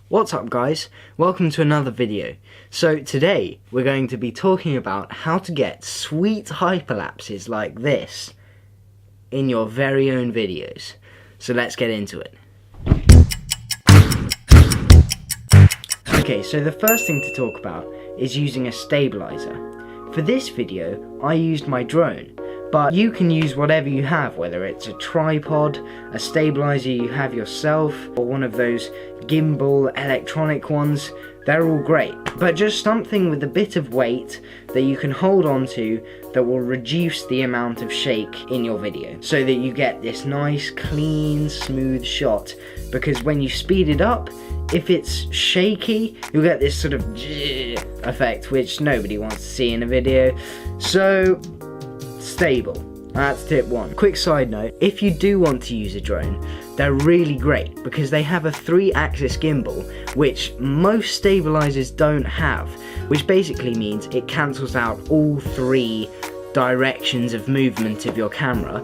What's up guys, welcome to another video. So today we're going to be talking about how to get sweet hyperlapses like this in your very own videos. So let's get into it. Okay, so the first thing to talk about is using a stabilizer. For this video I used my drone, but you can use whatever you have, whether it's a tripod, a stabilizer you have yourself, or one of those gimbal electronic ones. They're all great, but just something with a bit of weight that you can hold on to that will reduce the amount of shake in your video, so that you get this nice, clean, smooth shot. Because when you speed it up, if it's shaky, you'll get this sort of effect, which nobody wants to see in a video. So stable. That's tip one. Quick side note, if you do want to use a drone, they're really great because they have a 3-axis gimbal, which most stabilizers don't have, which basically means it cancels out all 3 directions of movement of your camera,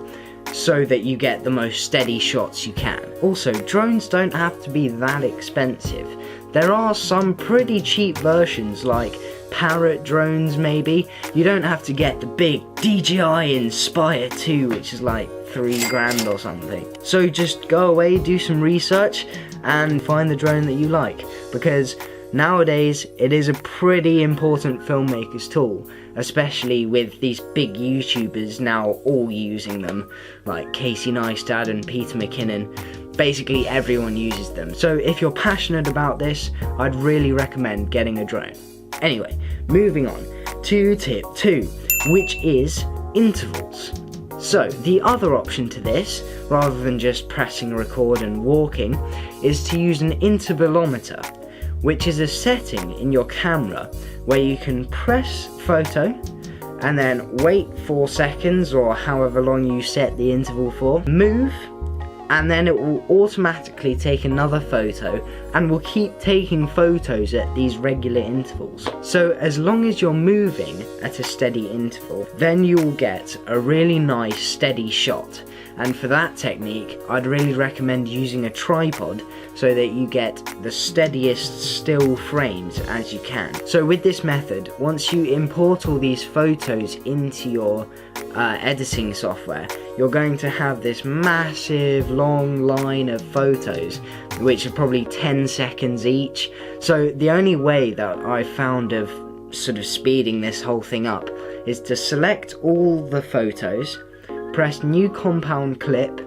so that you get the most steady shots you can. Also, drones don't have to be that expensive. There are some pretty cheap versions like Parrot drones maybe. You don't have to get the big DJI Inspire 2, which is like $3 or something. So just go away, do some research and find the drone that you like, because nowadays it is a pretty important filmmaker's tool, especially with these big YouTubers now all using them, like Casey Neistat and Peter McKinnon. Basically everyone uses them. So if you're passionate about this, I'd really recommend getting a drone. Anyway, moving on to tip 2, which is intervals. So the other option to this, rather than just pressing record and walking, is to use an intervalometer, which is a setting in your camera where you can press photo and then wait 4 seconds or however long you set the interval for, move, and then it will automatically take another photo and will keep taking photos at these regular intervals. So as long as you're moving at a steady interval, then you will get a really nice steady shot. And for that technique, I'd really recommend using a tripod so that you get the steadiest still frames as you can. So with this method, once you import all these photos into your editing software, you're going to have this massive long line of photos, which are probably 10 seconds each. So the only way that I've found of sort of speeding this whole thing up is to select all the photos, press new compound clip,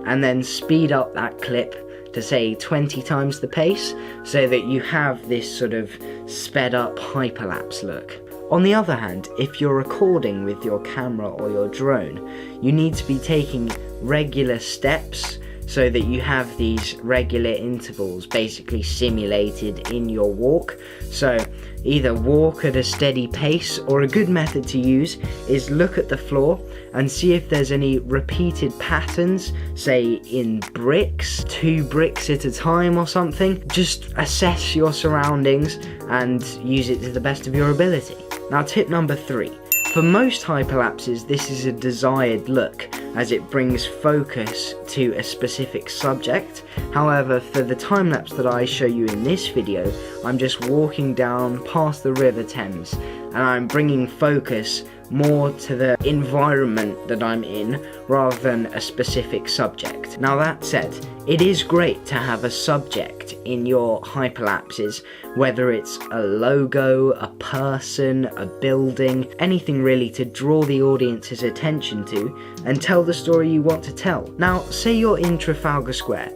and then speed up that clip to say 20 times the pace, so that you have this sort of sped up hyperlapse look. On the other hand, if you're recording with your camera or your drone, you need to be taking regular steps so that you have these regular intervals basically simulated in your walk. So either walk at a steady pace, or a good method to use is look at the floor and see if there's any repeated patterns, say in bricks, 2 bricks at a time or something. Just assess your surroundings and use it to the best of your ability. Now tip number 3. For most hyperlapses, this is a desired look, as it brings focus to a specific subject. However, for the time-lapse that I show you in this video, I'm just walking down past the River Thames, and I'm bringing focus more to the environment that I'm in rather than a specific subject. Now that said, it is great to have a subject in your hyperlapses, whether it's a logo, a person, a building, anything really to draw the audience's attention to and tell the story you want to tell. Now, say you're in Trafalgar Square.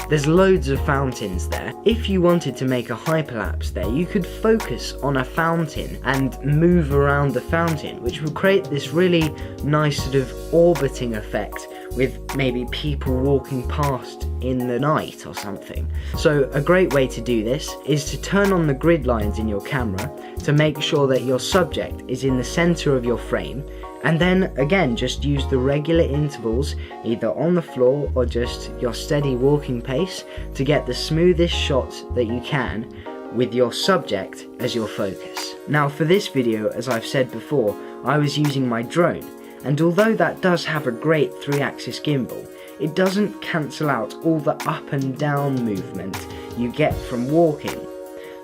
There's loads of fountains there. If you wanted to make a hyperlapse there, you could focus on a fountain and move around the fountain, which would create this really nice sort of orbiting effect with maybe people walking past in the night or something. So a great way to do this is to turn on the grid lines in your camera to make sure that your subject is in the center of your frame, and then again just use the regular intervals either on the floor or just your steady walking pace to get the smoothest shot that you can with your subject as your focus. Now for this video, as I've said before, I was using my drone, and although that does have a great 3-axis gimbal, it doesn't cancel out all the up and down movement you get from walking.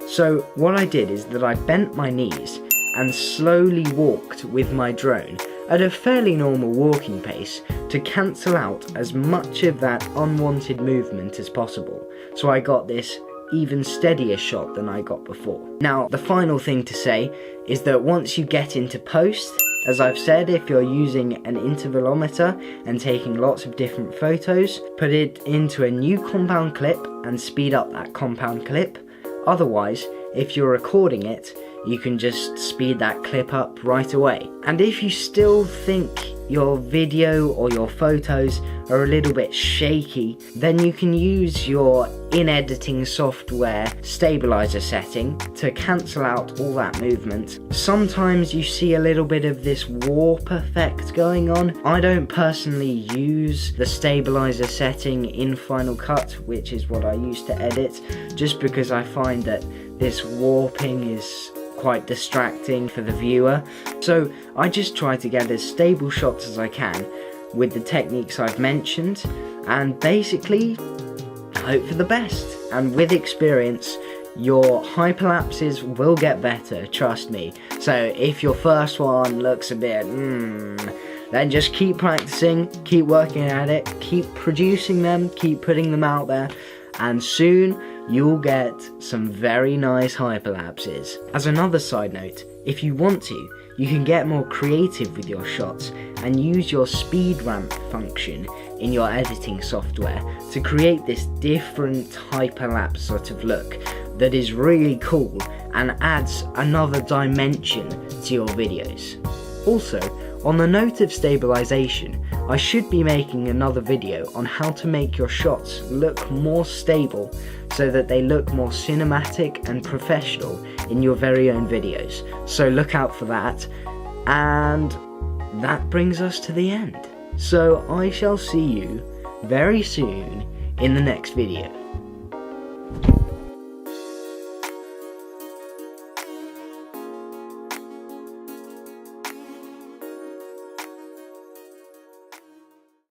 So what I did is that I bent my knees and slowly walked with my drone at a fairly normal walking pace to cancel out as much of that unwanted movement as possible. So I got this even steadier shot than I got before. Now, the final thing to say is that once you get into post, as I've said, if you're using an intervalometer and taking lots of different photos, put it into a new compound clip and speed up that compound clip. Otherwise, if you're recording it, you can just speed that clip up right away. And if you still think your video or your photos are a little bit shaky, then you can use your in-editing software stabilizer setting to cancel out all that movement. Sometimes you see a little bit of this warp effect going on. I don't personally use the stabilizer setting in Final Cut, which is what I use to edit, just because I find that this warping is quite distracting for the viewer. So I just try to get as stable shots as I can with the techniques I've mentioned, and basically hope for the best. And with experience, your hyperlapses will get better, trust me. So if your first one looks a bit then just keep practicing, keep working at it, keep producing them, keep putting them out there, and soon you'll get some very nice hyperlapses. As another side note, if you want to, you can get more creative with your shots and use your speed ramp function in your editing software to create this different hyperlapse sort of look that is really cool and adds another dimension to your videos. Also, on the note of stabilization, I should be making another video on how to make your shots look more stable so that they look more cinematic and professional in your very own videos. So look out for that. And that brings us to the end. So I shall see you very soon in the next video.